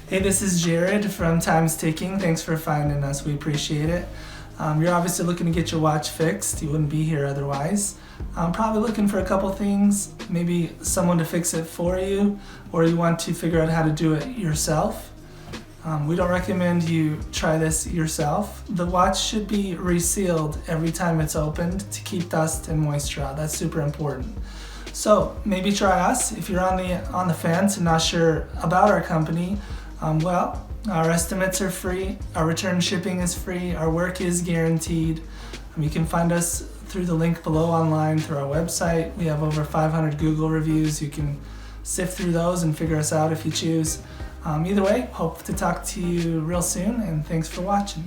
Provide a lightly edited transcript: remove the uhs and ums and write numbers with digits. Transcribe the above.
Hey, this is Jared from Time's Ticking. Thanks for finding us. We appreciate it. You're obviously looking to get your watch fixed. You wouldn't be here otherwise. I'm probably looking for a couple things, maybe someone to fix it for you, or you want to figure out how to do it yourself. We don't recommend you try this yourself. The watch should be resealed every time it's opened to keep dust and moisture out. That's super important. So maybe try us. If you're on the fence and not sure about our company, our estimates are free, our return shipping is free, our work is guaranteed. You can find us through the link below online through our website. We have over 500 Google reviews. You can sift through those and figure us out if you choose. Either way, hope to talk to you real soon, and thanks for watching.